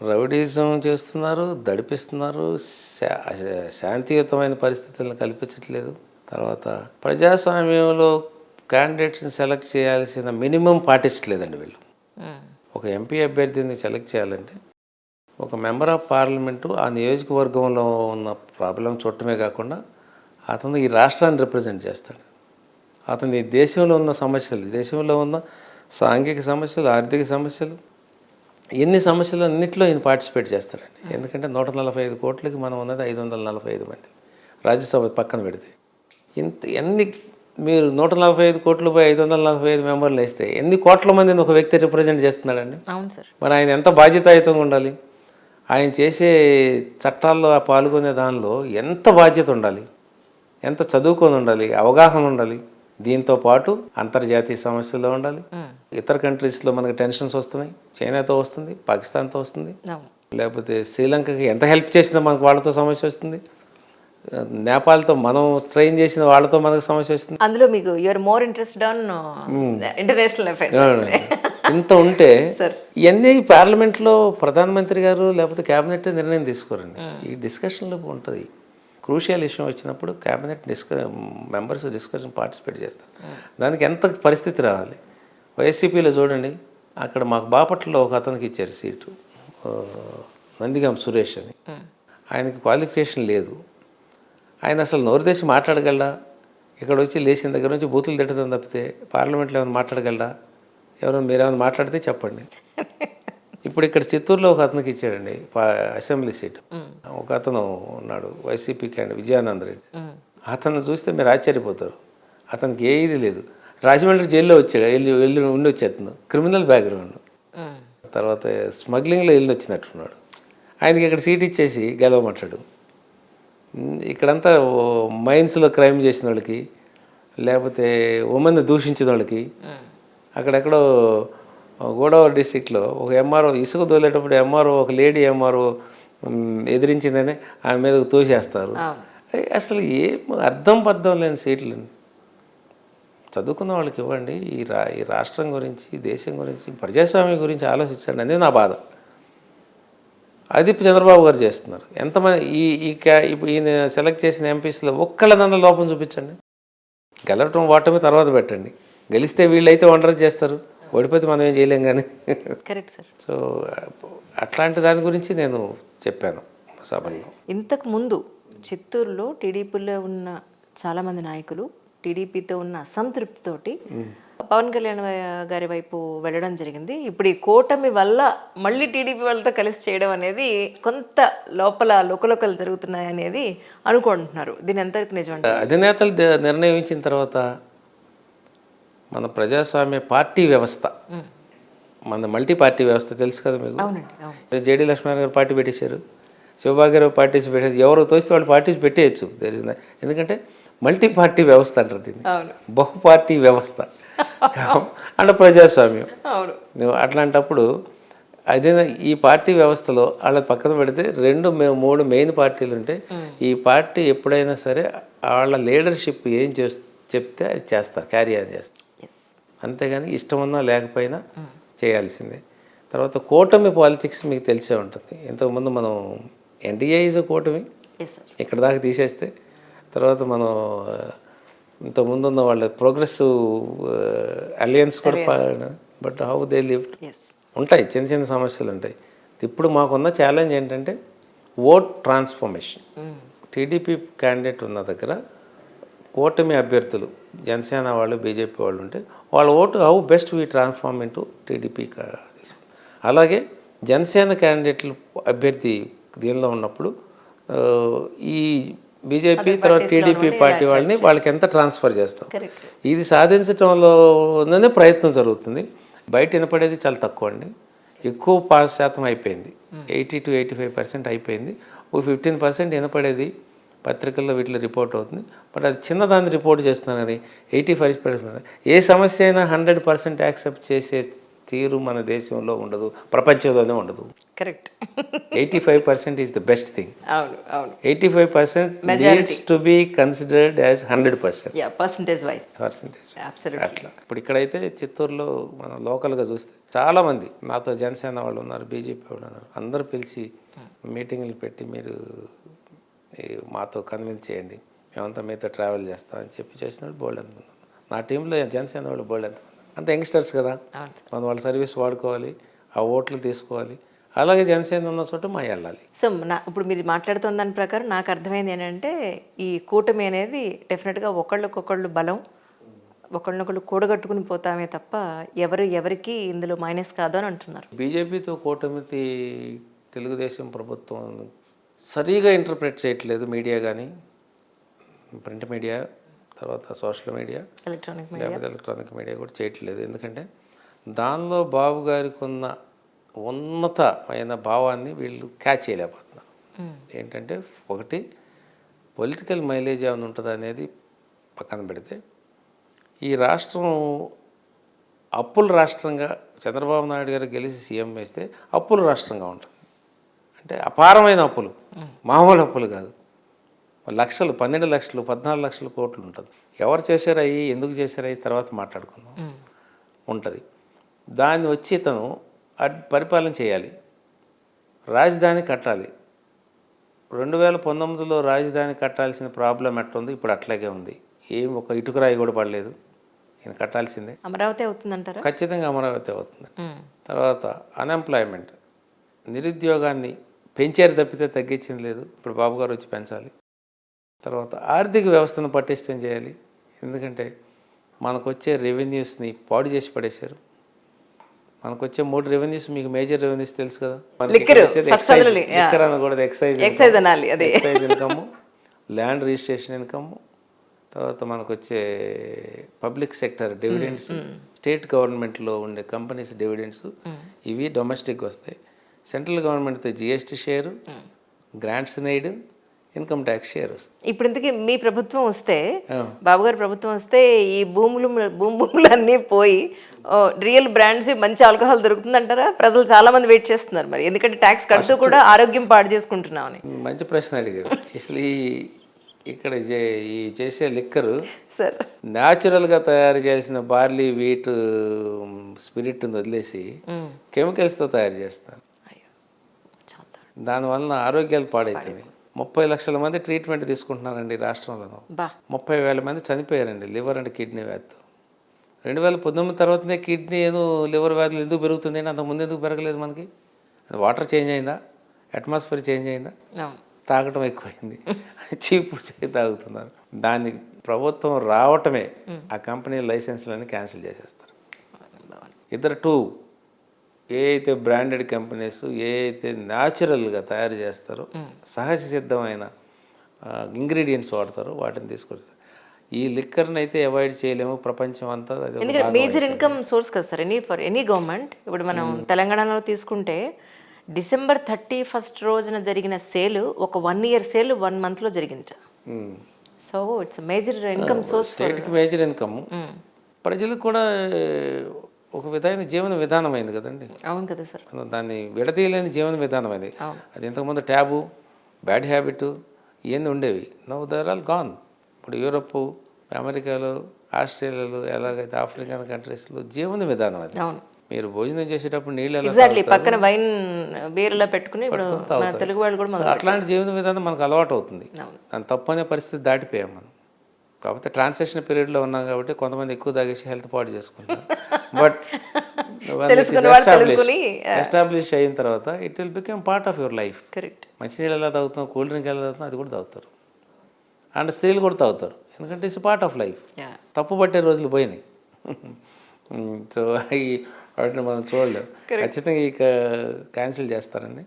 Rowdyism చేస్తున్నారు, దడిపిస్తున్నారు, శాంతియుతమైన పరిస్థితులను కల్పించట్లేదు. తర్వాత ప్రజాస్వామ్యంలో క్యాండిడేట్స్ని సెలెక్ట్ చేయాల్సిన మినిమం పాటించట్లేదండి వీళ్ళు. ఒక ఎంపీ అభ్యర్థిని సెలెక్ట్ చేయాలంటే ఒక మెంబర్ ఆఫ్ పార్లమెంటు ఆ నియోజకవర్గంలో ఉన్న ప్రాబ్లం చూడటమే కాకుండా అతను ఈ రాష్ట్రాన్ని రిప్రజెంట్ చేస్తాడు. అతను ఈ దేశంలో ఉన్న సమస్యలు, దేశంలో ఉన్న సాంఘిక సమస్యలు, ఆర్థిక సమస్యలు, ఎన్ని సమస్యలు అన్నింటిలో ఈయన పార్టిసిపేట్ చేస్తాడండి. ఎందుకంటే 145 కోట్లకి మనం ఉన్నది 545 మంది, రాజ్యసభ పక్కన పెడితే. ఎన్ని మీరు 145 కోట్లు పోయి 545 మెంబర్లు వేస్తే ఎన్ని కోట్ల మందిని ఒక వ్యక్తి రిప్రజెంట్ చేస్తున్నాడండి. అవును సార్. మరి ఆయన ఎంత బాధ్యతాయుతంగా ఉండాలి, ఆయన చేసే చట్టాల్లో పాల్గొనే దానిలో ఎంత బాధ్యత ఉండాలి, ఎంత చదువుకొని ఉండాలి, అవగాహన ఉండాలి. దీంతో పాటు అంతర్జాతీయ సమస్యల్లో ఉండాలి. ఇతర కంట్రీస్లో మనకి టెన్షన్స్ వస్తున్నాయి, చైనాతో వస్తుంది, పాకిస్తాన్తో వస్తుంది, లేకపోతే శ్రీలంకకి ఎంత హెల్ప్ చేసినా మనకు వాళ్ళతో సమస్య వస్తుంది, నేపాల్తో మనం ట్రైన్ చేసిన వాళ్ళతో మనకు సమస్య వస్తుంది. అందులో మీకు you are more interested on international affairs. ఇంత ఉంటే ఇవన్నీ పార్లమెంట్లో ప్రధానమంత్రి గారు లేకపోతే క్యాబినెట్ నిర్ణయం తీసుకోరండి. ఈ డిస్కషన్లో ఉంటుంది. క్రూషియల్ ఇష్యూ వచ్చినప్పుడు క్యాబినెట్ మెంబర్స్ డిస్కషన్ పార్టిసిపేట్ చేస్తారు. దానికి ఎంత పరిస్థితి రావాలి. వైసీపీలో చూడండి, అక్కడ మాకు బాపట్లలో ఒక అతనికి ఇచ్చారు సీటు, నందిగాం సురేష్ అని. ఆయనకి క్వాలిఫికేషన్ లేదు. ఆయన అసలు నోరు తెచ్చి మాట్లాడగలడా? ఇక్కడ వచ్చి లేచిన దగ్గర నుంచి బూతులు తిట్టడం తప్పితే పార్లమెంట్లో ఏమైనా మాట్లాడగలడా? ఎవరైనా మీరేమైనా మాట్లాడితే చెప్పండి. ఇప్పుడు ఇక్కడ చిత్తూరులో ఒక అతనికి ఇచ్చాడండి అసెంబ్లీ సీటు. ఒక అతను ఉన్నాడు వైసీపీ క్యాండిడేట్ విజయానంద రెడ్డి. అతను చూస్తే మీరు ఆశ్చర్యపోతారు. అతనికి ఏ ఇది లేదు. రాజమండ్రి జైల్లో వచ్చాడు, వెళ్ళి ఉండి వచ్చేస్తున్నాడు, క్రిమినల్ బ్యాక్గ్రౌండ్. తర్వాత స్మగ్లింగ్లో వెళ్ళి వచ్చినట్టున్నాడు. ఆయనకి ఇక్కడ సీట్ ఇచ్చేసి గెలవమంటాడు. ఇక్కడంతా మైన్స్లో క్రైమ్ చేసిన వాళ్ళకి, లేకపోతే ఉమెన్ దూషించిన వాళ్ళకి, అక్కడెక్కడో గోదావరి డిస్టిక్లో ఒక ఎంఆర్ఓ ఇసుక తోలేటప్పుడు ఎంఆర్ఓ ఒక లేడీ ఎంఆర్ఓ ఎదిరించిందని ఆమె మీద తోసేస్తారు. అసలు ఏం అర్థం పద్ధం లేని సీట్లు. చదువుకున్న వాళ్ళకి ఇవ్వండి. ఈ రాష్ట్రం గురించి, దేశం గురించి, ప్రజాస్వామ్యం గురించి ఆలోచించండి అనేది నా బాధ. అది చంద్రబాబు గారు చేస్తున్నారు. ఎంతమంది ఈయన సెలెక్ట్ చేసిన ఎంపీస్లో ఒక్కళ్ళదన్న లోపం చూపించండి. గెలవటం ఓటమి తర్వాత పెట్టండి. గెలిస్తే వీళ్ళైతే ఒంటరి చేస్తారు, ఓడిపోతే మనం ఏం చేయలేం. కానీ కరెక్ట్ సార్. సో అట్లాంటి దాని గురించి నేను చెప్పాను సభలో. ఇంతకు ముందు చిత్తూరులో టీడీపీలో ఉన్న చాలామంది నాయకులు టీడీపీతో ఉన్న అసంతృప్తితోటి పవన్ కళ్యాణ్ గారి వైపు వెళ్ళడం జరిగింది. ఇప్పుడు ఈ కూటమి వల్ల మళ్ళీ టీడీపీ వాళ్ళతో కలిసి చేయడం అనేది కొంత లోపల లోకలోకలు జరుగుతున్నాయి అనేది అనుకుంటున్నారు. దీని ఎంతవరకు నిజం? అధినేతలు నిర్ణయించిన తర్వాత మన ప్రజాస్వామ్య పార్టీ వ్యవస్థ, మన మల్టీ పార్టీ వ్యవస్థ తెలుసు కదా మీకు. జేడీ లక్ష్మణ్ గారు పార్టీ పెట్టేశారు, శివబాబు గారు పార్టీస్ పెట్టారు. ఎవరు తోస్తే వాళ్ళు పార్టీస్ పెట్టేయచ్చు. ఎందుకంటే మల్టీ పార్టీ వ్యవస్థ అంటారు దీన్ని, బహు పార్టీ వ్యవస్థ అంటే ప్రజాస్వామ్యం. అట్లాంటప్పుడు అదే ఈ పార్టీ వ్యవస్థలో వాళ్ళ పక్కన పెడితే 2-3 మెయిన్ పార్టీలు ఉంటే ఈ పార్టీ ఎప్పుడైనా సరే వాళ్ళ లీడర్షిప్ ఏం చెప్తే అది చేస్తారు, క్యారీ ఆన్ చేస్తారు. అంతేగాని ఇష్టం ఉన్నా లేకపోయినా చేయాల్సిందే. తర్వాత కూటమి పాలిటిక్స్ మీకు తెలిసే ఉంటుంది. ఇంతకుముందు మనం ఎన్డీఏ ఈజ్ కూటమి, ఇక్కడ దాకా తీసేస్తే తర్వాత మనం ఇంతకుముందు ఉన్న వాళ్ళ ప్రోగ్రెసివ్ అలయన్స్ కూడా, బట్ హౌ దే లివ్డ్ ఉంటాయి, చిన్న చిన్న సమస్యలు ఉంటాయి. ఇప్పుడు మాకున్న ఛాలెంజ్ ఏంటంటే ఓట్ ట్రాన్స్ఫర్మేషన్. టీడీపీ క్యాండిడేట్ ఉన్న దగ్గర కూటమి అభ్యర్థులు జనసేన వాళ్ళు, బీజేపీ వాళ్ళు ఉంటే వాళ్ళ vote how best we transform into TDP. అలాగే జనసేన క్యాండిడేట్లు అభ్యర్థి దీనిలో ఉన్నప్పుడు ఈ బీజేపీ తర్వాత టీడీపీ పార్టీ వాళ్ళకి ఎంత ట్రాన్స్ఫర్ చేస్తాం, ఇది సాధించడంలోనే ప్రయత్నం జరుగుతుంది. బయట వినపడేది చాలా తక్కువ అండి. ఎక్కువ 5% అయిపోయింది, 80-85% అయిపోయింది. ఓ 15% వినపడేది పత్రికల్లో వీటిలో రిపోర్ట్ అవుతుంది. బట్ అది చిన్నదాన్ని రిపోర్ట్ చేస్తున్నాను. అది 85%. ఏ సమస్య అయినా 100% యాక్సెప్ట్ చేసే తీరు మన దేశంలో ఉండదు, ప్రపంచంలోనే ఉండదు. Correct. 85% is the best thing. అవును, అవును. 85% needs to be considered as 100%. Yeah, percentage wise. Percentage absolutely. అట్లా. ఇప్పుడు ఇక్కడైతే చిత్తూరులో మనం లోకల్గా చూస్తే చాలామంది నాతో జనసేన వాళ్ళు ఉన్నారు, బీజేపీ వాళ్ళు ఉన్నారు, అందరూ పిలిచి మీటింగ్లు పెట్టి మీరు మాతో కన్విన్స్ చేయండి, మేమంతా మీతో ట్రావెల్ చేస్తాం అని చెప్పి చేసినప్పుడు బోల్డ్ ఎంత ఉన్నారు. నా టీంలో జనసేన వాళ్ళు బోల్డ్ ఎంత అంత యంగ్స్టర్స్ కదా, మనం వాళ్ళ సర్వీస్ వాడుకోవాలి, ఆ ఓట్లు తీసుకోవాలి. అలాగే జనసేన ఉన్న చోట మా వెళ్ళాలి. సో ఇప్పుడు మీరు మాట్లాడుతున్న దాని ప్రకారం నాకు అర్థమైంది ఏంటంటే ఈ కూటమి అనేది డెఫినెట్గా ఒకళ్ళకొకళ్ళు బలం, ఒకళ్ళనొకళ్ళు కూడగట్టుకుని పోతామే తప్ప ఎవరికి ఇందులో మైనస్ కాదు అని అంటున్నారు. బీజేపీతో కూటమితి తెలుగుదేశం ప్రభుత్వం సరిగా ఇంటర్ప్రిట్ చేయట్లేదు మీడియా కానీ, ప్రింట్ మీడియా, తర్వాత సోషల్ మీడియా, ఎలక్ట్రానిక్ మీడియా కూడా చేయట్లేదు. ఎందుకంటే దానిలో బాబు గారికి ఉన్న ఉన్నతమైన భావాన్ని వీళ్ళు క్యాచ్ చేయలేకపోతున్నారు. ఏంటంటే ఒకటి పొలిటికల్ మైలేజ్ ఏమైనా ఉంటుంది అనేది పక్కన పెడితే, ఈ రాష్ట్రం అప్పుల రాష్ట్రంగా చంద్రబాబు నాయుడు గారు గెలిచి సీఎం వేస్తే అప్పుల రాష్ట్రంగా ఉంటుంది. అంటే అపారమైన అప్పులు, మామూలు అప్పులు కాదు, లక్షలు, 12 లక్షలు 14 లక్షల కోట్లు ఉంటుంది. ఎవరు చేశారు అవి, ఎందుకు చేశారు అవి తర్వాత మాట్లాడుకుందాం ఉంటుంది. దాన్ని వచ్చి ఇతను పరిపాలన చేయాలి, రాజధాని కట్టాలి. 2019లో రాజధాని కట్టాల్సిన ప్రాబ్లం ఎట్టుంది, ఇప్పుడు అట్లాగే ఉంది. ఏం ఒక ఇటుకరాయి కూడా పడలేదు, నేను కట్టాల్సిందే. అమరావతి అవుతుందంటారా? ఖచ్చితంగా అమరావతి అవుతుంది. తర్వాత అన్ఎంప్లాయ్మెంట్, నిరుద్యోగాన్ని పెంచారు తప్పితే తగ్గించింది లేదు, ఇప్పుడు బాబు గారు వచ్చి పెంచాలి. తర్వాత ఆర్థిక వ్యవస్థను పటిష్టం చేయాలి, ఎందుకంటే మనకు వచ్చే రెవెన్యూస్ని పాడు చేసి పడేశారు. మనకు వచ్చే 3 రెవెన్యూస్, మీకు మేజర్ రెవెన్యూస్ తెలుసు కదా, లిక్కర్ అనకూడదు, excise income, land registration income, తర్వాత మనకు వచ్చే పబ్లిక్ సెక్టర్ డివిడెండ్స్, స్టేట్ గవర్నమెంట్లో ఉండే కంపెనీస్ డివిడెండ్స్, ఇవి డొమెస్టిక్ వస్తాయి. సెంట్రల్ గవర్నమెంట్తో GST share, grants in aid, income tax share వస్తుంది. ఇప్పుడు ఇంతకీ మీ ప్రభుత్వం వస్తే, బాబు గారి ప్రభుత్వం వస్తే, ఈ భూములు అన్నీ పోయి రియల్ బ్రాండ్స్ మంచి ఆల్కహాల్ దొరుకుతుందంటారా? ప్రజలు చాలా మంది వెయిట్ చేస్తున్నారు మరి, ఎందుకంటే ట్యాక్స్ కడుతూ కూడా ఆరోగ్యం పాడు చేసుకుంటున్నామని. మంచి ప్రశ్న అడిగారు. అసలు ఇక్కడ ఈ చేసే లిక్కరు సార్ న్యాచురల్గా తయారు చేసిన బార్లీ, వీట్, స్పిరిట్ని వదిలేసి కెమికల్స్తో తయారు చేస్తారు. దానివలన ఆరోగ్యాలు పాడవుతుంది. 30 లక్షల మంది ట్రీట్మెంట్ తీసుకుంటున్నారండి రాష్ట్రంలో. 30,000 మంది చనిపోయారండి లివర్ అండ్ కిడ్నీ వ్యాధితో. 2019 తర్వాతనే కిడ్నీ లివర్ వ్యాధులు ఎందుకు పెరుగుతుంది అంటే అంతకుముందు ఎందుకు పెరగలేదు మనకి? వాటర్ చేంజ్ అయిందా, అట్మాస్ఫియర్ చేంజ్ అయిందా, తాగటం ఎక్కువైంది, చీప్ తాగుతున్నారు. దానికి ప్రభుత్వం రావటమే ఆ కంపెనీ లైసెన్స్లన్నీ క్యాన్సిల్ చేసేస్తారు. ఇద్దరు ఏ అయితే బ్రాండెడ్ కంపెనీస్ ఏ అయితే న్యాచురల్గా తయారు చేస్తారో, సహజ సిద్ధమైన ఇంగ్రీడియంట్స్ వాడతారో వాటిని తీసుకొస్తారు. ఈ లిక్కర్ని అయితే అవాయిడ్ చేయలేము, ప్రపంచం అంతా. ఎందుకంటే మేజర్ ఇన్కమ్ సోర్స్ కదా సార్ ఫర్ ఎనీ గవర్నమెంట్. ఇప్పుడు మనం తెలంగాణలో తీసుకుంటే December 31 రోజున జరిగిన సేల్ ఒక 1 year సేల్ 1 monthలో జరిగింది. So it's major income source, స్టేట్కి మేజర్ ఇన్కమ్, ప్రజలకు కూడా ఒక విధమైన జీవన విధానం అయింది కదండి. అవును కదా సార్, దాన్ని విడదీయలేని జీవన విధానం అయింది. అది ఇంతకుముందు ట్యాబు, బ్యాడ్ హ్యాబిట్ ఇవన్నీ ఉండేవి. Now they're all gone. ఇప్పుడు యూరోప్, అమెరికాలో, ఆస్ట్రేలియాలో, ఎలాగైతే ఆఫ్రికన్ కంట్రీస్లో జీవన విధానం అది. మీరు భోజనం చేసేటప్పుడు నీళ్ళు పక్కన వైన్ బీర్లో పెట్టుకుని తెలుగు వాళ్ళు కూడా అట్లాంటి జీవన విధానం మనకు అలవాటు అవుతుంది. దాని తప్పు అనే పరిస్థితి దాటిపోయాం మనం. కాకపోతే ట్రాన్సాక్షన్ పీరియడ్లో ఉన్నాం కాబట్టి కొంతమంది ఎక్కువ తాగేసి హెల్త్ పాడు చేసుకుంటారు. బట్ ఎస్టాబ్లిష్ అయిన తర్వాత it will become part of your life. మంచినీళ్ళు ఎలా తాగుతున్నాం, కూల్ డ్రింక్ ఎలా తాగుతున్నాం, అది కూడా తాగుతారు. అండ్ స్త్రీలు కూడా తాగుతారు, ఎందుకంటే ఇట్స్ పార్ట్ ఆఫ్ లైఫ్. తప్పు పట్టే రోజులు పోయినాయి. సో వాటిని మనం చూడలేము. ఖచ్చితంగా ఇక క్యాన్సిల్ చేస్తారండి.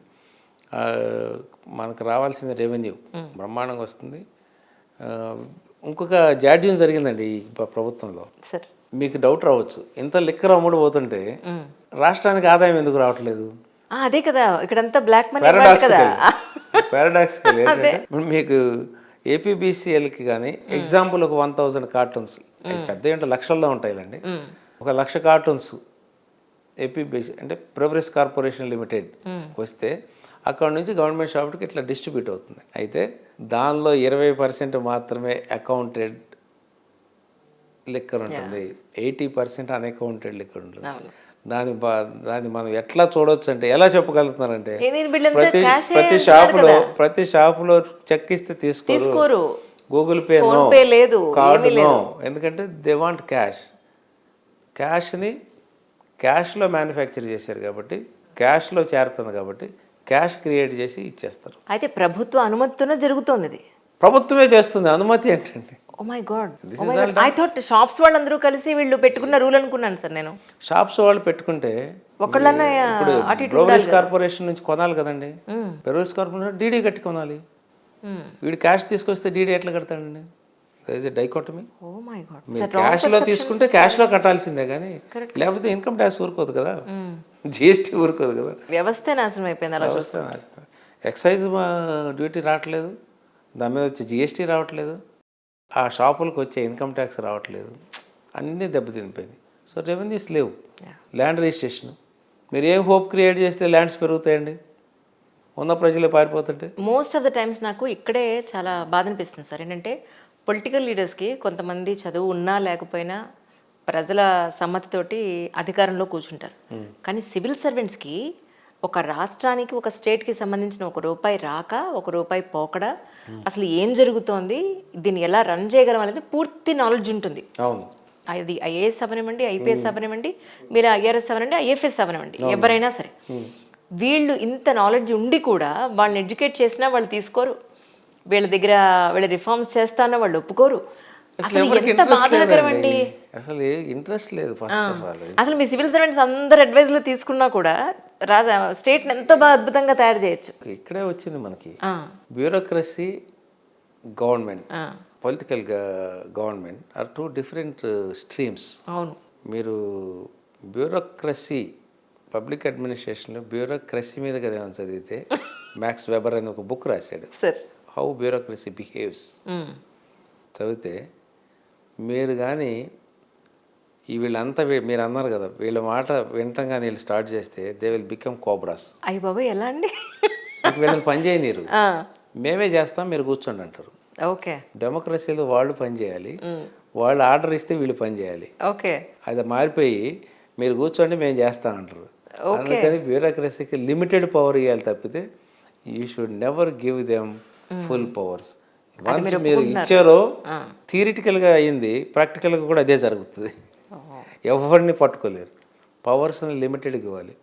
మనకు రావాల్సిన రెవెన్యూ బ్రహ్మాండంగా వస్తుంది. ఇంకొక జాడ్యం జరిగిందండి ఈ ప్రభుత్వంలో. మీకు డౌట్ రావచ్చు, ఇంత లిక్కర్ అమ్ముడు పోతుంటే రాష్ట్రానికి ఆదాయం ఎందుకు రావట్లేదు? అదే కదా ఇక్కడంతా బ్లాక్ మనీ. పారాడాక్సికల్ ఇప్పుడు మీకు ఏపీబీసీఎల్కి కానీ ఎగ్జాంపుల్ ఒక 1000 కార్టూన్స్, పెద్ద ఏంటో లక్షల్లో ఉంటాయిలండి. 1,00,000 కార్టూన్స్ ఏపీ బేస్ అంటే ప్రోగ్రెస్ కార్పొరేషన్ లిమిటెడ్ వస్తే అక్కడ నుంచి గవర్నమెంట్ షాప్కి ఇట్లా డిస్ట్రిబ్యూట్ అవుతుంది. అయితే దానిలో 20% మాత్రమే అకౌంటెడ్ లిక్కర్ ఉంటుంది, 80% అన్అకౌంటెడ్ లిక్కర్ ఉంటుంది. దాన్ని మనం ఎట్లా చూడొచ్చు అంటే ఎలా చెప్పగలుగుతున్నారంటే ప్రతి షాపులో చెక్ ఇస్తే తీసుకోరు, గూగుల్ పే నో, లేదు, కార్డు నో. ఎందుకంటే దే వాంట్ క్యాష్ని క్యాష్లో మ్యానుఫ్యాక్చర్ చేశారు కాబట్టి, క్యాష్లో చేరుతుంది కాబట్టి క్యాష్ క్రియేట్ చేసి ఇచ్చేస్తారు. అయితే ప్రభుత్వ అనుమతితోనే జరుగుతోంది ఇది. ప్రభుత్వమే చేస్తుంది, అనుమతి ఏంటండి? Oh my god, I thought shops వాళ్ళందరూ కలిసి వీళ్ళు పెట్టుకున్న రూల్ అనుకున్నాను సార్ నేను. షాప్స్ వాళ్ళు పెట్టుకుంటే ఒకళ్ళన్నా ప్రోగ్రెస్ కార్పొరేషన్ నుంచి కొనాలి కదండి. ప్రోగ్రెస్ కార్పొరేషన్ డీడీ కట్టి కొనాలి. వీడు క్యాష్ తీసుకొస్తే డీడీ ఎట్లా కడతాడండి? డైకోటమీ. ఓ మై గాడ్, మీరు క్యాష్లో తీసుకుంటే క్యాష్లో కట్టాల్సిందే కానీ లేకపోతే ఇన్కమ్ ట్యాక్స్ ఊరుకోదు కదా, జిఎస్టీ ఊరుకోదు కదా. వ్యవస్థ నాశనం అయిపోయింది అలా చూస్తే. ఎక్సైజ్ డ్యూటీ రావట్లేదు, దాని మీద వచ్చే జిఎస్టీ రావట్లేదు, ఆ షాపులకు వచ్చే ఇన్కమ్ ట్యాక్స్ రావట్లేదు, అన్నీ దెబ్బతినిపోయింది. సో రెవెన్యూస్ లేవు. ల్యాండ్ రిజిస్ట్రేషన్ మీరు ఏం హోప్ క్రియేట్ చేస్తే ల్యాండ్స్ పెరుగుతాయండి, ఉన్న ప్రజలే పారిపోతుంటే. మోస్ట్ ఆఫ్ ద టైమ్స్ నాకు ఇక్కడే చాలా బాధ అనిపిస్తుంది సార్. ఏంటంటే పొలిటికల్ లీడర్స్కి కొంతమంది చదువు ఉన్నా లేకపోయినా ప్రజల సమ్మతితోటి అధికారంలో కూర్చుంటారు. కానీ సివిల్ సర్వెంట్స్కి ఒక రాష్ట్రానికి, ఒక స్టేట్కి సంబంధించిన ₹1 రాక, ₹1 పోకడ, అసలు ఏం జరుగుతోంది, దీన్ని ఎలా రన్ చేయగలం అనేది పూర్తి నాలెడ్జ్ ఉంటుంది. అవును, అది ఐఏఎస్ అవనివ్వండి, ఐపీఎస్ అవనివ్వండి, మీరు ఐఆర్ఎస్ అవనండి, ఐఎఫ్ఎస్ అవనివ్వండి, ఎవరైనా సరే వీళ్ళు ఇంత నాలెడ్జ్ ఉండి కూడా వాళ్ళని ఎడ్యుకేట్ చేసినా వాళ్ళు తీసుకోరు. వీళ్ళ దగ్గర వీళ్ళ రిఫార్మ్స్ చేస్తానో వాళ్ళు ఒప్పుకోరు. అసలు ఎంత బాధాకరం అండి. అసలు ఇంట్రెస్ట్ లేదు ఫస్ట్ ఆఫ్ ఆల్. అసలు మీ సివిల్ సర్వెంట్స్ అందరు అడ్వైజ్లు తీసుకున్నా కూడా స్టేట్ని ఎంతో బాగా అద్భుతంగా తయారు చేయొచ్చు. ఇక్కడే వచ్చింది మనకి bureaucracy, government, political government are 2 different streams. అవును, మీరు బ్యూరోక్రసీ, పబ్లిక్ అడ్మినిస్ట్రేషన్లో బ్యూరోక్రసీ మీద కదా చదివితే మ్యాక్స్ వెబర్ అని ఒక బుక్ రాశాడు, హౌ బ్యూరోక్రసీ బిహేవ్స్. చదివితే మీరు కానీ వీళ్ళంతా మీరు అన్నారు కదా, వీళ్ళ మాట వినటం కానీ వీళ్ళు స్టార్ట్ చేస్తే దే విల్ బికమ్ కోబ్రాస్. అయ్యి బాబు, ఎలా అండి? వీళ్ళని పని చేయనీరు, మేమే చేస్తాం మీరు కూర్చోండి అంటారు. ఓకే, డెమోక్రసీలో వాళ్ళు పని చేయాలి, వాళ్ళు ఆర్డర్ ఇస్తే వీళ్ళు పని చేయాలి. ఓకే, అది మారిపోయి మీరు కూర్చోండి మేము చేస్తాం అంటారు. అందుకని బ్యూరోక్రసీకి లిమిటెడ్ పవర్ ఇవ్వాలి తప్పితే you should never give them full powers. Once మీరు ఇచ్చారో థియరిటికల్గా అయ్యింది, ప్రాక్టికల్గా కూడా అదే జరుగుతుంది. ఎవరిని పట్టుకోలేరు, పవర్స్ని లిమిటెడ్గా ఇవ్వాలి.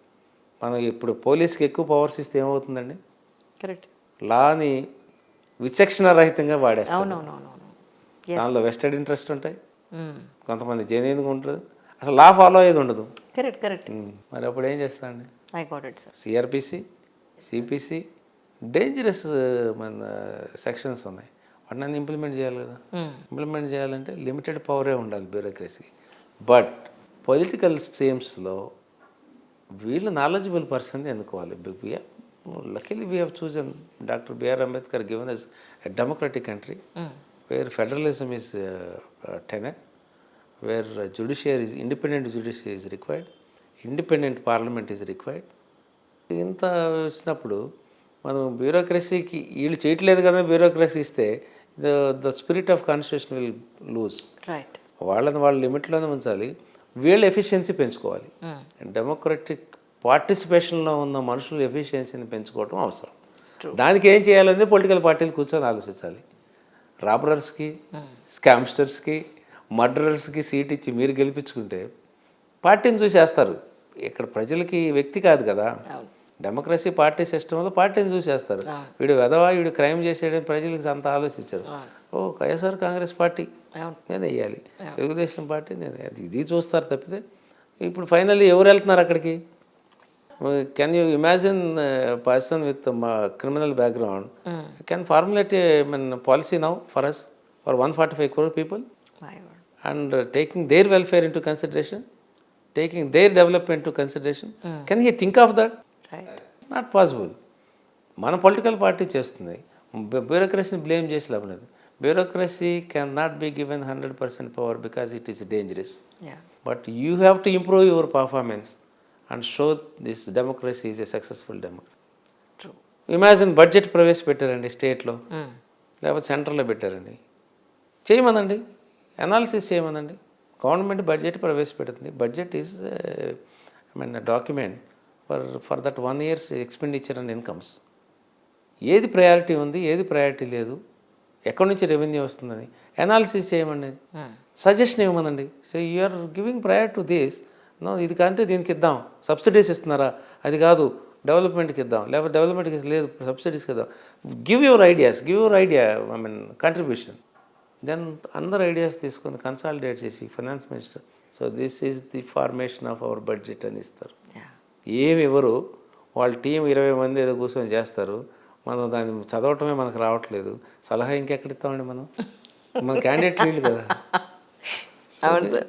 మనం ఇప్పుడు పోలీస్కి ఎక్కువ పవర్స్ ఇస్తే ఏమవుతుందండి? కరెక్ట్, లాని విచక్షణ రహితంగా వాడేస్తాం. దానిలో వెస్టెడ్ ఇంట్రెస్ట్ ఉంటాయి, కొంతమంది జెన్యూన్గా ఉంటుంది, అసలు లా ఫాలో అయ్యేది ఉండదు. Correct correct. మరి అప్పుడు ఏం చేస్తాండి? సిఆర్పిసి, సిపిసి డేంజరస్ మన సెక్షన్స్ ఉన్నాయి, వాటిని ఇంప్లిమెంట్ చేయాలి కదా. ఇంప్లిమెంట్ చేయాలంటే లిమిటెడ్ పవరే ఉండాలి బ్యూరోక్రసీకి. బట్ పొలిటికల్ స్ట్రీమ్స్లో వీళ్ళు నాలెడ్జబుల్ పర్సన్ ఎన్నుకోవాలి. Luckily we have chosen doctor BR Ambedkar given us a democratic country where federalism is tenet, where independent judiciary is required, independent parliament is required. ఇంత వచ్చినప్పుడు మనం బ్యూరోక్రసీకి వీళ్ళు చేయట్లేదు కదా, బ్యూరోక్రసీ ఇస్తే the spirit of constitution will lose. Right, వాళ్ళని వాళ్ళ లిమిట్లోనే ఉంచాలి, వీళ్ళ ఎఫిషియన్సీ పెంచుకోవాలి. డెమోక్రటిక్ పార్టిసిపేషన్లో ఉన్న మనుషుల ఎఫిషియన్సీని పెంచుకోవడం అవసరం. దానికి ఏం చేయాలనేది పొలిటికల్ పార్టీలు కూర్చొని ఆలోచించాలి. రాబరర్స్కి, స్కామ్స్టర్స్కి, మర్డరర్స్కి సీట్ ఇచ్చి మీరు గెలిపించుకుంటే పార్టీని చూసేస్తారు. ఇక్కడ ప్రజలకి వ్యక్తి కాదు కదా, డెమోక్రసీ పార్టీ సిస్టంలో పార్టీని చూసేస్తారు. వీడు వెధవా, వీడు క్రైమ్ చేసేయడం ప్రజలకు అంత ఆలోచించారు. ఓ వైఎస్ఆర్ కాంగ్రెస్ పార్టీ నేను వేయాలి, తెలుగుదేశం పార్టీ నేను ఇది చూస్తారు తప్పితే ఇప్పుడు ఫైనల్లీ ఎవరు వెళ్తున్నారు అక్కడికి? Can you imagine person with criminal background can formulate policy now for us for 145 crore people and taking their welfare into consideration, taking their development into consideration. Can he think of that? It's not possible. మన political party చేస్తుంది, బ్యూరోక్రసీని blame చేసి లాభం లేదు. Bureaucracy cannot be given 100% power because it is dangerous. But you have to improve your performance. and show this democracy is a successful democracy. True. Imagine budget ప్రవేశపెట్టారండి స్టేట్లో, లేకపోతే సెంటర్లో పెట్టారండి, చేయమనండి, అనాలిసిస్ చేయమనండి. గవర్నమెంట్ బడ్జెట్ ప్రవేశపెడుతుంది. Budget is document for that 1 year's expenditure and incomes. ఏది priority ఉంది, ఏది ప్రయారిటీ లేదు, ఎక్కడి నుంచి రెవెన్యూ వస్తుందని అనాలిసిస్ చేయమండి, సజెషన్ ఇవ్వమనండి. So you're giving priority to this, no ఇది కంటే దీనికి ఇద్దాం, సబ్సిడీస్ ఇస్తున్నారా, అది కాదు డెవలప్మెంట్కి ఇద్దాం, లేకపోతే డెవలప్మెంట్కి లేదు సబ్సిడీస్కి ఇద్దాం. Give your idea contribution. Then అందరు ఐడియాస్ తీసుకొని కన్సాలిడేట్ చేసి finance minister, so this is the formation of our budget అని ఇస్తారు. ఏమి ఇవ్వరు, వాళ్ళ టీం 20 మంది ఏదో కూర్చొని చేస్తారు, మనం దాన్ని చదవటమే మనకు రావట్లేదు, సలహా ఇంకెక్కడ ఇస్తామండి మనం, మన క్యాండిడేట్ వీళ్ళు కదా.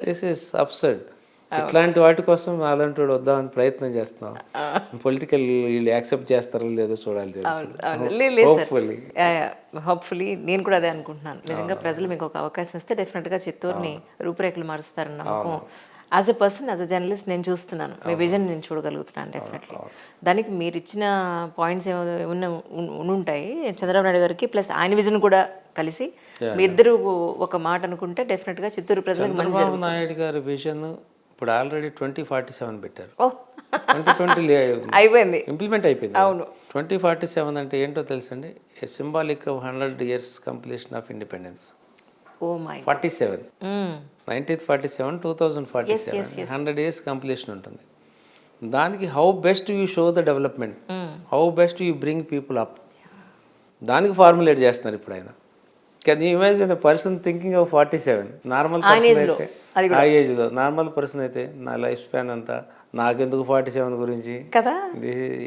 This is absurd. ఇట్లాంటి వాటి కోసం అలాంటి వాడు వద్దామని ప్రయత్నం చేస్తున్నాం. పొలిటికల్ వీళ్ళు యాక్సెప్ట్ చేస్తారో లేదో చూడాలి. హోప్ఫుల్లీ నేను కూడా అదే అనుకుంటున్నాను. నిజంగా ప్రజలు మీకు ఒక అవకాశం ఇస్తే డెఫినెట్గా చిత్తూరుని రూపురేఖలు మారుస్తారని నమ్మకం as a person, as a journalist నేను చూస్తున్నాను. మీ విజన్ నేను చూడగలుగుతున్నాను డెఫినెట్లీ. దానికి మీరు ఇచ్చిన పాయింట్స్ ఏమైనా ఉంటాయి చంద్రబాబు నాయుడు గారికి, ప్లస్ ఆయన విజన్ కూడా కలిసి మీ ఇద్దరు ఒక మాట అనుకుంటే డెఫినెట్గా చిత్తూరు ప్రజలకు మంచి. చంద్రబాబు నాయుడు గారి విజన్ ఇప్పుడు ఆల్రెడీ 2047 పెట్టారు. 2020 అయిపోయింది, ఇంప్లిమెంట్ అయిపోయింది. అవును. 2047 అంటే ఏంటో తెలుసండి, a symbolic of 100 years completion of independence. Oh my 47 1947 2047 100 years completion ఉంటుంది. దానికి how best you show the development, how best you bring people up, దానికి ఫార్ములేట్ చేస్తున్నారు ఇప్పుడు ఆయన. Can you imagine person thinking of 47 normal person అయితే, ఆ ఏజ్లో normal person అయితే నా లైఫ్ స్పాన్ అంతా నాకెందుకు 47 గురించి కదా,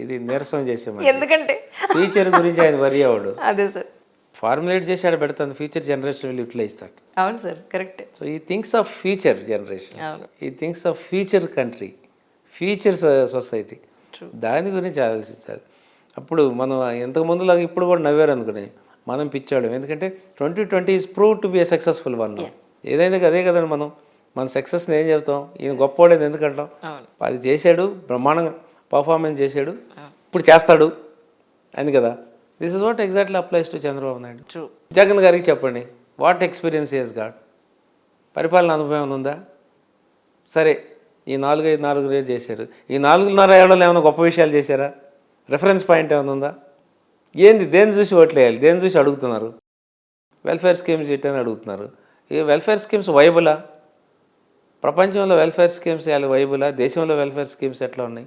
ఇది నీరసం చేసాము. ఎందుకంటే ఫ్యూచర్ గురించి ఆయన వరి అవ్వడు. అదే సార్, ఫార్ములేట్ చేసి ఆడ పెడతాను, future generation will utilise that. అవును సార్, కరెక్ట్. సో ఈ థింగ్స్ ఆఫ్ ఫ్యూచర్ జనరేషన్, ఈ things of future country, future society, దాని గురించి ఆలోచించాలి. అప్పుడు మనం ఎంతకు ముందులాగా ఇప్పుడు కూడా నవ్వారు అనుకుని మనం పిచ్చాడు. ఎందుకంటే 2020 is prove to be a successful one. ఏదైనా అదే కదండి, మన సక్సెస్ని ఏం చెప్తాం, ఈయన గొప్పవాడేది ఎందుకంటాం. అది చేశాడు, బ్రహ్మాండంగా పర్ఫార్మెన్స్ చేశాడు, ఇప్పుడు చేస్తాడు అని కదా. This is what exactly applies to Chandrababu Naidu. Jagan గారికి చెప్పండి, వాట్ ఎక్స్పీరియన్స్ హెస్ గాట్, పరిపాలన అనుభవం ఉందా? సరే, ఈ 4 years చేశారు, ఈ 4.5 ఏళ్ళలో ఏమైనా గొప్ప విషయాలు చేశారా? రెఫరెన్స్ పాయింట్ ఏమైనా ఉందా? ఏంది, దేని చూసి ఓట్లేయాలి, దేని చూసి అడుగుతున్నారు? వెల్ఫేర్ స్కీమ్స్ చేయటని అడుగుతున్నారు. ఈ వెల్ఫేర్ స్కీమ్స్ వైబులా? ప్రపంచంలో వెల్ఫేర్ స్కీమ్స్ వైబులా? దేశంలో వెల్ఫేర్ స్కీమ్స్ ఎట్లా ఉన్నాయి?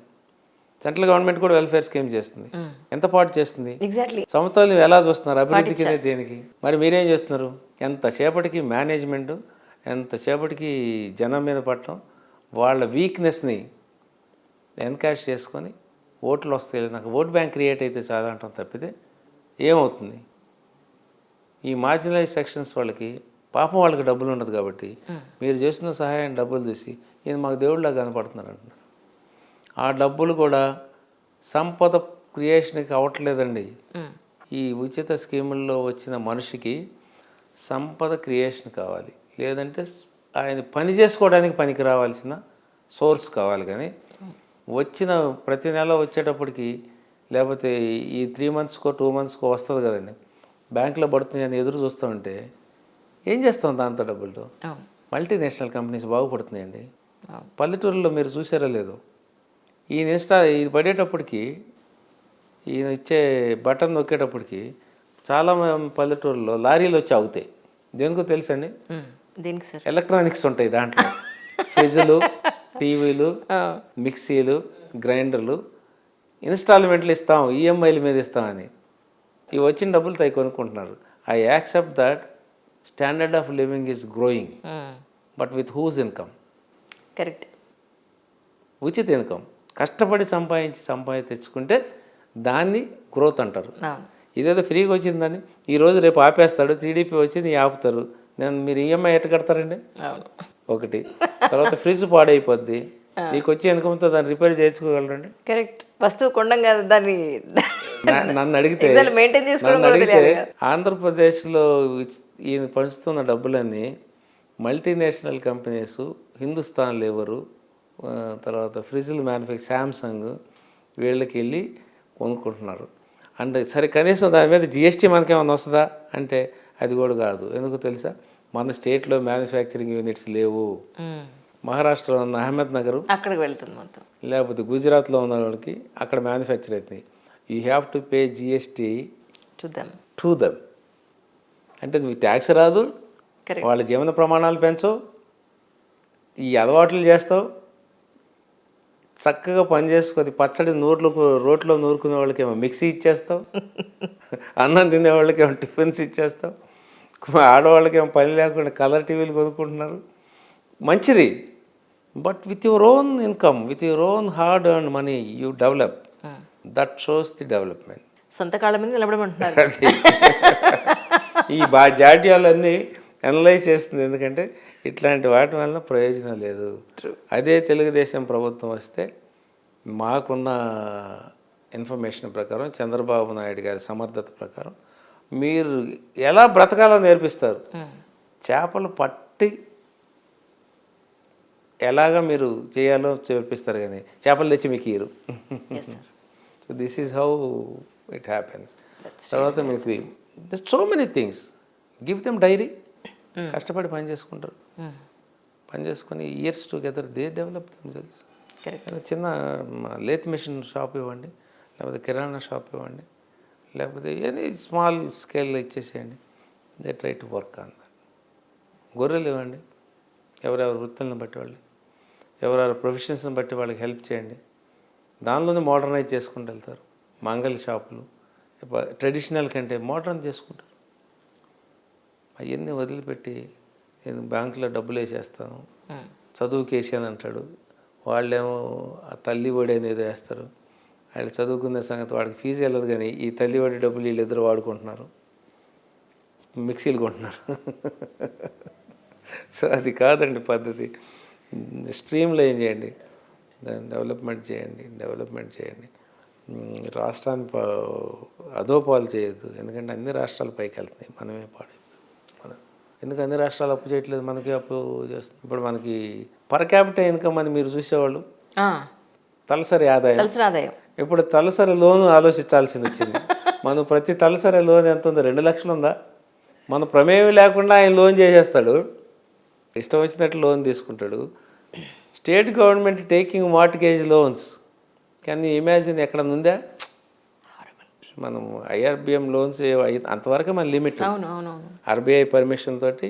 సెంట్రల్ గవర్నమెంట్ కూడా వెల్ఫేర్ స్కీమ్ చేస్తుంది, ఎంత పాటు చేస్తుంది? సమతుల్యం ఎలా చూస్తున్నారు? అభివృద్ధికి దేనికి? మరి మీరేం చేస్తున్నారు? ఎంతసేపటికి మేనేజ్మెంట్, ఎంతసేపటికి జనం మీద పట్టడం, వాళ్ళ వీక్నెస్ని ఎన్కాష్ చేసుకొని ఓట్లు వస్తాయి, నాకు ఓట్ బ్యాంక్ క్రియేట్ అయితే చాలా అంటాం తప్పితే ఏమవుతుంది? ఈ మార్జినలైజ్ సెక్షన్స్ వాళ్ళకి పాపం, వాళ్ళకి డబ్బులు ఉండదు కాబట్టి మీరు చేస్తున్న సహాయం డబ్బులు చూసి ఈయన మాకు దేవుళ్ళగా కనపడుతున్నారు అంటున్నారు. ఆ డబ్బులు కూడా సంపద క్రియేషన్కి అవ్వట్లేదండి. ఈ ఉచిత స్కీముల్లో వచ్చిన మనిషికి సంపద క్రియేషన్ కావాలి, లేదంటే ఆయన పని చేసుకోవడానికి పనికి రావాల్సిన సోర్స్ కావాలి. కానీ వచ్చిన ప్రతి నెల వచ్చేటప్పటికి, లేకపోతే ఈ 3 monthsకో 2 monthsకో వస్తుంది కదండి, బ్యాంకులో పడుతుంది అని ఎదురు చూస్తూ ఉంటే ఏం చేస్తాం దాంతో? డబ్బులతో మల్టీనేషనల్ కంపెనీస్ బాగుపడుతున్నాయండి. పల్లెటూరులో మీరు చూసారో లేదో, ఈయన ఇది పడేటప్పటికి, ఈయన ఇచ్చే బటన్ నొక్కేటప్పటికి చాలా పల్లెటూరులో లారీలు వచ్చి ఆగుతాయి. దేనికో తెలుసండి, ఎలక్ట్రానిక్స్ ఉంటాయి దాంట్లో, ఫ్రిడ్జ్లు, టీవీలు, మిక్సీలు, గ్రైండర్లు, ఇన్స్టాల్మెంట్లు ఇస్తాం, ఈఎంఐల మీద ఇస్తామని ఇవి వచ్చిన డబ్బులు తగ్గి కొనుక్కుంటున్నారు. I accept that standard of living is growing, but with whose income? Correct. ఉచిత ఇన్కమ్, కష్టపడి సంపాదించి తెచ్చుకుంటే దాన్ని గ్రోత్ అంటారు. ఇదేదో ఫ్రీగా వచ్చిందని ఈరోజు రేపు ఆపేస్తాడు, టీడీపీ వచ్చింది ఆపుతారు. మీరు ఈఎంఐ ఎట్ట కడతారండి? ఒకటి. తర్వాత ఫ్రిడ్జ్ పాడైపోద్ది, నీకు వచ్చి ఇన్కమ్తో దాన్ని రిపేర్ చేయించుకోగలరండి? కరెక్ట్. వస్తువు కొండం కాదు దాన్ని. నన్ను అడిగితే ఆంధ్రప్రదేశ్లో ఈయన పంచుతున్న డబ్బులన్నీ మల్టీనేషనల్ కంపెనీస్, హిందుస్థాన్ లేవరు, తర్వాత ఫ్రిడ్జ్లు శాంసంగ్ వీళ్ళకి వెళ్ళి కొనుక్కుంటున్నారు. అంటే సరే కనీసం దాని మీద జిఎస్టీ మనకేమన్నా వస్తుందా అంటే అది కూడా కాదు. ఎందుకు తెలుసా, మన స్టేట్లో మ్యానుఫ్యాక్చరింగ్ యూనిట్స్ లేవు. మహారాష్ట్రలో ఉన్న అహ్మద్ నగర్ అక్కడికి వెళ్తుంది మొత్తం. లేకపోతే గుజరాత్లో ఉన్న వాళ్ళకి అక్కడ మ్యానుఫ్యాక్చర్ అవుతుంది. You have to pay GST చూద్దాం. టు దమ్. అంటే నువ్వు ట్యాక్స్ రాదు, కరెక్ట్. వాళ్ళ జీవన ప్రమాణాలు పెంచవు, ఈ అలవాట్లు చేస్తావు, చక్కగా పని చేసుకొని పచ్చడి రోట్లో నూరుకునే వాళ్ళకేమో మిక్సీ ఇచ్చేస్తావు, అన్నం తినే వాళ్ళకేమో టిఫిన్స్ ఇచ్చేస్తావు, ఆడవాళ్ళకేమో పని లేకుండా కలర్ టీవీలు కొనుక్కుంటున్నారు. మంచిది, but with your own income, with your own hard earn money you develop. That shows the development. సొంత కాళ్ళ మీద నిలబడమంటున్నారు. అది ఈ జాడ్యాలన్నీ అనలైజ్ చేస్తుంది. ఎందుకంటే ఇట్లాంటి వాటి వల్ల ప్రయోజనం లేదు. అదే తెలుగుదేశం ప్రభుత్వం వస్తే మాకున్న ఇన్ఫర్మేషన్ ప్రకారం, చంద్రబాబు నాయుడు గారి సమర్థత ప్రకారం మీరు ఎలా బ్రతకాలో నేర్పిస్తారు. చేపలు పట్టి ఎలాగ మీరు చేయాలో నేర్పిస్తారు, కానీ చేపలు తెచ్చి మీకు ఇయ్యరు. So this is how it happens. తర్వాత మీకు so many things, give them dairy, కష్టపడి పని చేసుకుంటారు. పని చేసుకొని years together they develop themselves. చిన్న లేత్ మిషన్ షాప్ ఇవ్వండి, లేకపోతే కిరాణా షాప్ ఇవ్వండి, లేకపోతే ఎనీ స్మాల్ స్కేల్లో ఇచ్చేసేయండి. They try to work on that. గొర్రెలు ఇవ్వండి, ఎవరెవరి వృత్తులను బట్టి వాళ్ళు, ఎవరెవరి ప్రొఫెషన్స్ని బట్టి వాళ్ళకి హెల్ప్ చేయండి. దానిలోనే మోడర్నైజ్ చేసుకుంటూ వెళ్తారు. మంగళ షాపులు ట్రెడిషనల్ కంటే మోడర్న్ చేసుకుంటారు. అవన్నీ వదిలిపెట్టి నేను బ్యాంకులో డబ్బులు వేసేస్తాను, చదువుకి వేసాను అంటాడు. వాళ్ళేమో ఆ తల్లి ఒడి అనేది వేస్తారు. వాళ్ళు చదువుకునే సంగతి వాడికి ఫీజు వెళ్ళదు, కానీ ఈ తల్లి ఒడి డబ్బులు వీళ్ళిద్దరు వాడుకుంటున్నారు, మిక్సీలు కొంటున్నారు. సో అది కాదండి పద్ధతి. స్ట్రీమ్ లైన్ చేయండి, డెవలప్మెంట్ చేయండి. రాష్ట్రాన్ని అధోపాలు చేయొద్దు. ఎందుకంటే అన్ని రాష్ట్రాలు పైకి వెళ్తున్నాయి, మనమే ఎందుకు అన్ని రాష్ట్రాలు అప్పు చేయట్లేదు, మనకి అప్పు చేస్తుంది. ఇప్పుడు మనకి పర్ క్యాపిటల్ ఇన్కమ్ అని మీరు చూసేవాళ్ళు, తలసరి ఆదాయం. ఇప్పుడు తలసరి లోను ఆలోచించాల్సింది వచ్చింది. మనం ప్రతి తలసరి లోన్ ఎంత ఉందో, 2 లక్షలు ఉందా? మన ప్రమేయం లేకుండా ఆయన లోన్ చేసేస్తాడు, ఇష్టం వచ్చినట్లు లోన్ తీసుకుంటాడు. State government taking mortgage loans, can you imagine? ఎక్కడ ఉందా? మనం ఐఆర్బిఎం లోన్స్ అంతవరకు మన లిమిట్. ఆర్బీఐ పర్మిషన్ తోటి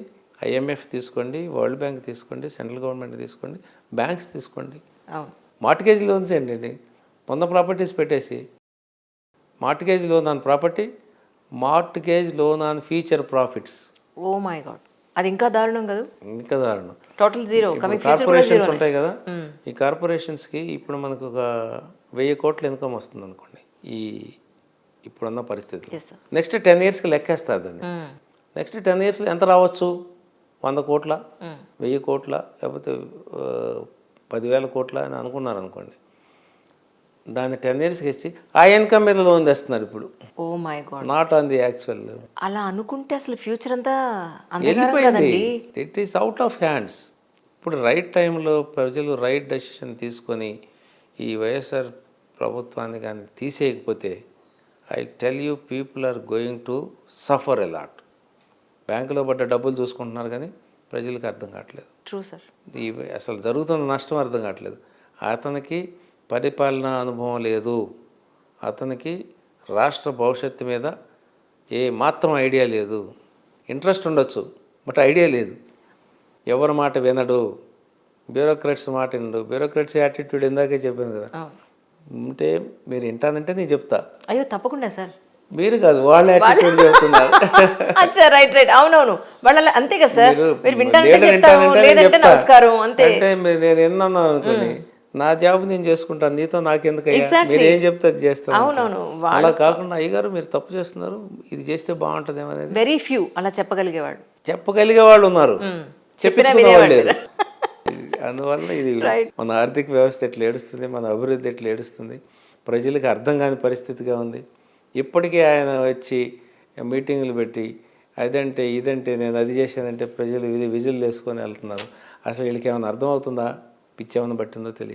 ఐఎంఎఫ్ తీసుకోండి, వరల్డ్ బ్యాంక్ తీసుకోండి, సెంట్రల్ గవర్నమెంట్ తీసుకోండి, బ్యాంక్స్ తీసుకోండి. మార్ట్గేజ్ లోన్స్ ఏంటండి? మొన్న ప్రాపర్టీస్ పెట్టేసి mortgage loan on property, mortgage loan on future profits. Oh my god, అది ఇంకా దారుణం కదా. ఇంకా దారుణం. Total zero. కార్పొరేషన్స్ ఉంటాయి కదా, ఈ కార్పొరేషన్స్కి ఇప్పుడు మనకు ఒక 1000 కోట్ల ఇన్కమ్ వస్తుంది అనుకోండి ఈ ఇప్పుడున్న పరిస్థితి. నెక్స్ట్ 10 ఇయర్స్కి లెక్కేస్తారు దాన్ని. నెక్స్ట్ 10 ఇయర్స్లో ఎంత రావచ్చు? 100 కోట్ల, 1000 కోట్ల, లేకపోతే 10,000 కోట్ల అని అనుకున్నారు అనుకోండి. దాన్ని 10 ఇయర్స్కి ఇచ్చి ఆ ఇన్కమ్ మీద లోన్ తెస్తున్నారు ఇప్పుడు. Oh my God, not on the actual. అలా అనుకుంటే అసలు ఫ్యూచర్ అంతా వెళ్ళిపోయింది. It is out of hands. ఇప్పుడు రైట్ టైంలో ప్రజలు రైట్ డెసిషన్ తీసుకొని ఈ వైఎస్ఆర్ ప్రభుత్వాన్ని కానీ తీసేయకపోతే, I tell you, people are going to suffer a lot. బ్యాంకులో పడ్డ డబ్బులు చూసుకుంటున్నారు, కానీ ప్రజలకు అర్థం కావట్లేదు. True sir. అసలు జరుగుతున్న నష్టం అర్థం కావట్లేదు. అతనికి పరిపాలనా అనుభవం లేదు, అతనికి రాష్ట్ర భవిష్యత్తు మీద ఏ మాత్రం ఐడియా లేదు. ఇంట్రెస్ట్ ఉండొచ్చు, బట్ ఐడియా లేదు. ఎవరి మాట వినడు, బ్యూరోక్రాట్స్ మాట వినడు. బ్యూరోక్రాట్స్ యాటిట్యూడ్ ఇందాకే చెప్పాను కదా. ఉంటే మీరు వింటానంటే నేను చెప్తా. అయ్యో తప్పకుండా సార్. మీరు కాదు, వాళ్ళ యాటిట్యూడ్ చెప్తున్నారు. రైట్. అవునవును, వాళ్ళ అంతే కదా సార్. మీరు వింటానంటే నమస్కారం అంతే. అంటే నేను ఎన్నన్నాను అనుకోండి, నా జాబ్ నేను చేసుకుంటాను, నీతో నాకెందుకు, మీరు ఏం చెప్తే అది చేస్తాను. అవునవును, అలా కాకుండా అయ్యగారు మీరు తప్పు చేస్తున్నారు, ఇది చేస్తే బాగుంటుందేమో అనేది వెరీ ఫ్యూ అలా చెప్పగలిగే వాళ్ళు ఉన్నారు, చెప్పించుకునే వాళ్ళు లేరు. అందువల్ల ఇది మన ఆర్థిక వ్యవస్థ ఎట్లా ఏడుస్తుంది, మన అభివృద్ధి ఎట్లా ఏడుస్తుంది, ప్రజలకు అర్థం కాని పరిస్థితిగా ఉంది. ఇప్పటికే ఆయన వచ్చి మీటింగులు పెట్టి అదంటే ఇదంటే నేను అది చేశానంటే ప్రజలు విజులు వేసుకొని వెళ్తున్నారు. అసలు వీళ్ళకి ఏమైనా అర్థమవుతుందా? పిచ్చేమన్నా పట్టిందో తెలియదు.